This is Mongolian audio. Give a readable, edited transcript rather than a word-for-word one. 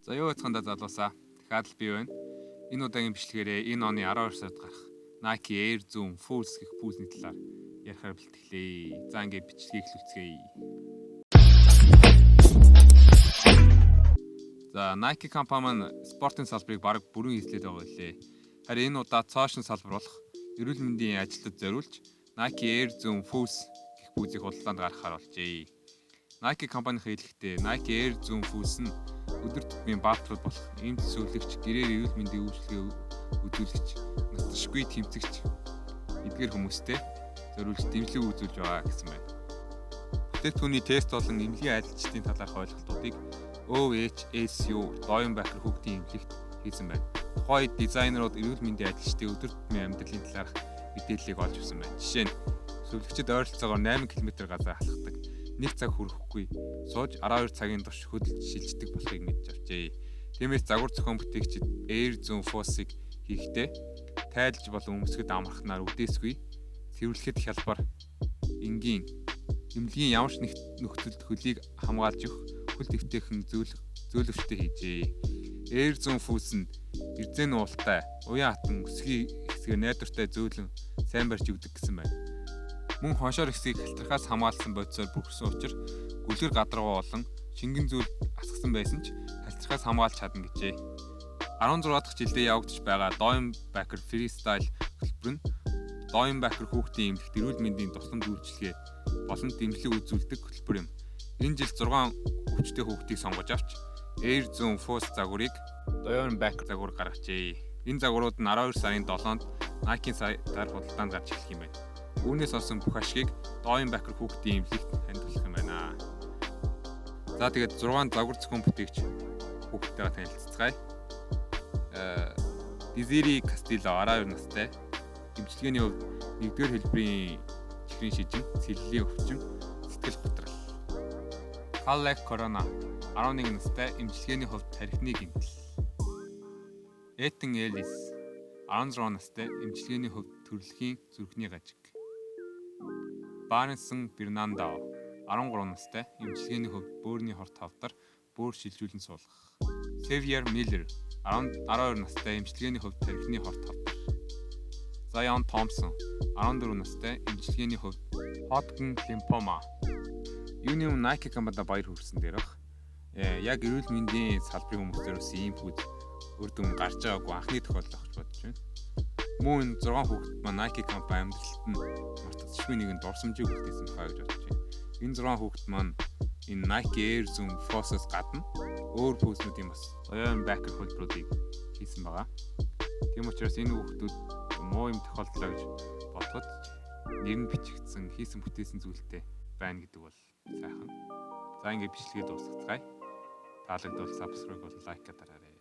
За юу яцхандаа залуусаа. Дахиад л би байна. Энэ удаагийн бичлэгээрээ энэ оны 12 сард гарах Nike Air Zoom Force гэх пүүсний талаар ярихаар бэлтгэлээ. За ингээд бичлэгийг эхлүүлцгээе. За Nike компани маань спортын салбарыг бараг бүрэн эзлээд байгаа лээ. Харин энэ удаа цоошин салбар болох эрүүл мэндийн ажилтнад зориулж Nike Air Zoom Force гэх пүүсийг худалдаанд гаргахаар болжээ. Nike компанийн хэлэхдээ Nike Air Zoom Force нь өдөр тутмын баатрууд болох эмч зөвлөгч, гэрээр эрүүл мэндийн үйлчилгээ үзүүлэгч, нутагшгүй тэмцэгч эдгээр хүмүүстэй зориулж дэмжлэг үзүүлж байгаа гэсэн байна. Бүтээгдэхүүний тест болон эмнэлгийн ажилчдын талаарх ойлголтуудыг OHSU Doyen Baker хүүхдийн эмнэлэгт хийсэн байна. Тухайн үед дизайнерууд эрүүл мэндийн ажилчдын өдөр тутмын амьдралын талаарх мэдээллийг олж авсан байна. Жишээ нь зөвлөгчд ойролцоогоор 8 км газар алхдаг, 1 цаг хүрэхгүй, сууж 12 цагийн турш хөдөлж шилждэг болохыг мэдж авчээ. Тиймээс загвар зохион бүтээгчид Air Zoom Force-ыг хийхдээ тайлж болон өмсгөд амрахнаар үдээсгүй цэвэрлэхэд хялбар энгийн эмнэлгийн ямар ч нөхцөлд хөлийг хамгаалж өгөх хөл дэвтэйхэн зөөлөвчтэй хийжээ. Air Zoom Force нь эрзэн уултай, уян хатан өсгийн хэсгээр найдвартай зөөлөн сайн барьж өгдөг гэсэн байна. Мөн хоншоор хэсгийг халтрахаас хамгаалсан бодисоор бүрхсэн учраас гүлгэр гадаргуу болон шингэн зүйл асгасан байсан ч халтрахаас хамгаалж чадна гэжээ. 16 дахь жилдээ явагдаж байгаа Doyen Baker Freestyle хөтөлбөр нь Doyen Baker хүүхдийн эмнэлэгт эрүүл мэндийн тусламж үйлчилгээ болон дэмжлэг үзүүлдэг хөтөлбөр юм. Энэ жил 6 өвчтэй хүүхдийг сонгож авч Air Zoom Force загварыг Doyen Baker загвар гаргажээ. Энэ загварууд нь 12 сарын 7-нд Nike-ийн сайтаар худалдаанд гарч эхлэх юм байна. Үүнээс олсон бүх ашгийг Doyen Baker хүүхдийн эмнэлэгт хандуулах юм байна. За тэгээд 6 загвар зохион бүтээгч хүүхдтэйгээ танилццгаая. Desiree Castillo 12 настай. Эмчилгээний хувьд 1-р хэлбэрийн чихрийн шижин, сэллийн өвчин, сэтгэл готрол. Calec Corona 11 настай. Эмчилгээний хувьд тархины гэмтэл. Ethan Ellis 16 настай. Эмчилгээний хувьд төрөлхийн зүрхний гажиг. Barneson Fernando 13 настай. Эмчилгээний хувьд бөөрийн хорт хавдар, бөөр шилжүүлэн суулгах. Xavier Miller 12 настай. Эмчилгээний хувьд тархины хорт хавдар. Zion Thompson 14 настай. Эмчилгээний хувьд Hodgkin lymphoma. Юуны Nike компанид баяр хүрсэн дээрх яг эрүүл мэндийн салбарын хүмүүстээс ийм пүүз үр дүн гарч байгаагүй анхны тохиолдол авч бодож байна. Мөн 6 хүүхэд маань Nike компани амьдралд нь мартагдчихгүй нэгэн дурсамжийг үлдээсэн хаа гэж бодож байна. Энэ 6 хүүхэд маань энэ Nike Air Zoom Force-с гадна өөр пүүснүүдийн бас Doyen Baker хөлбөрүүдийг хийсэн байгаа. Тийм учраас энэ хүүхдүүд муу юм тохиолдлоо гэж бодоход нэр нь бичигдсэн, хийсэн бүтээсэн зүйлтэй байна гэдэг бол сайхан. За ингээд бичлэгээ дуусгацгаая. Таалагдвал subscribe болон лайк дараарай.